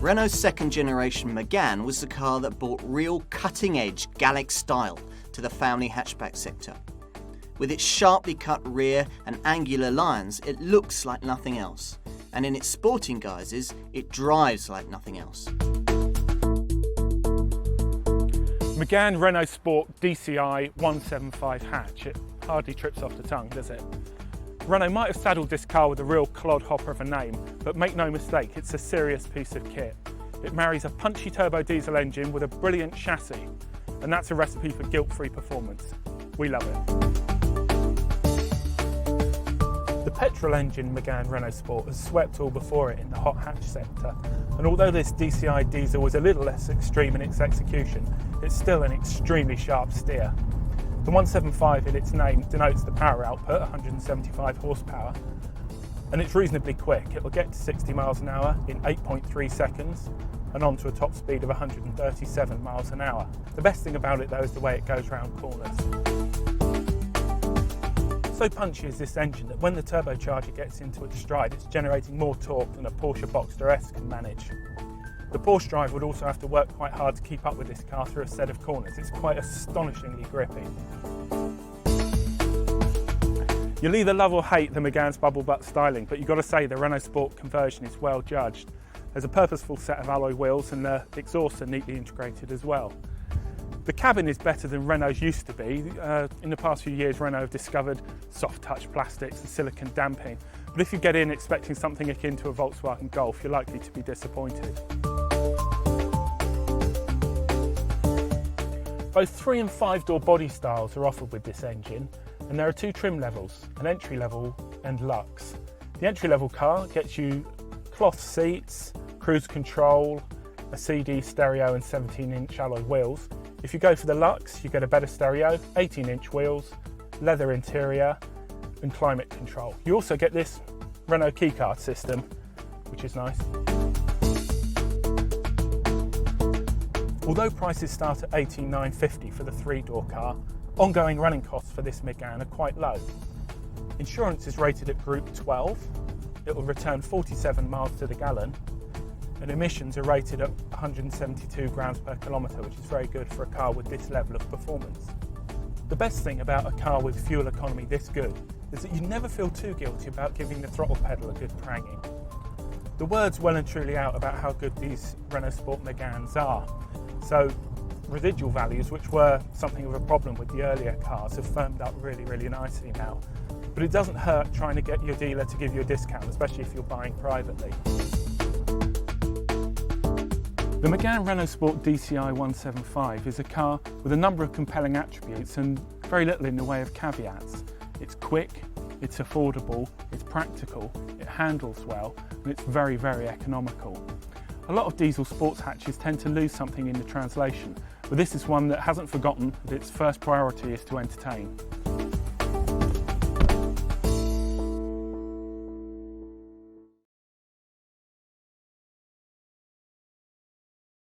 Renault's second generation Megane was the car that brought real cutting-edge Gallic style to the family hatchback sector. With its sharply cut rear and angular lines, it looks like nothing else. And in its sporting guises, it drives like nothing else. Megane Renault Sport DCI 175 hatch. It hardly trips off the tongue, does it? Renault might have saddled this car with a real clodhopper of a name, but make no mistake, it's a serious piece of kit. It marries a punchy turbo diesel engine with a brilliant chassis, and that's a recipe for guilt-free performance. We love it. The petrol engine Megane Renault Sport has swept all before it in the hot hatch sector, and although this DCI diesel was a little less extreme in its execution, it's still an extremely sharp steer. The 175 in its name denotes the power output, 175 horsepower, and it's reasonably quick. It will get to 60 miles an hour in 8.3 seconds and on to a top speed of 137 miles an hour. The best thing about it though is the way it goes round corners. So punchy is this engine that when the turbocharger gets into its stride, it's generating more torque than a Porsche Boxster S can manage. The Porsche driver would also have to work quite hard to keep up with this car through a set of corners. It's quite astonishingly grippy. You'll either love or hate the Megane's bubble butt styling, but you've got to say the Renault Sport conversion is well judged. There's a purposeful set of alloy wheels and the exhausts are neatly integrated as well. The cabin is better than Renault's used to be. In the past few years, Renault have discovered soft touch plastics and silicone damping. But if you get in expecting something akin to a Volkswagen Golf, you're likely to be disappointed. Both 3 and 5 door body styles are offered with this engine, and there are 2 trim levels, an entry level and luxe. The entry level car gets you cloth seats, cruise control, a CD stereo and 17-inch alloy wheels. If you go for the luxe, you get a better stereo, 18-inch wheels, leather interior and climate control. You also get this Renault keycard system, which is nice. Although prices start at $18,950 for the 3-door car, ongoing running costs for this Megane are quite low. Insurance is rated at Group 12, it will return 47 miles to the gallon, and emissions are rated at 172 grams per kilometre, which is very good for a car with this level of performance. The best thing about a car with fuel economy this good is that you never feel too guilty about giving the throttle pedal a good pranging. The word's well and truly out about how good these Renault Sport Meganes are. So residual values, which were something of a problem with the earlier cars, have firmed up really, really nicely now. But it doesn't hurt trying to get your dealer to give you a discount, especially if you're buying privately. The Megane Renault Sport DCI 175 is a car with a number of compelling attributes and very little in the way of caveats. It's quick, it's affordable, it's practical, it handles well, and it's very, very economical. A lot of diesel sports hatches tend to lose something in the translation, but this is one that hasn't forgotten that its first priority is to entertain.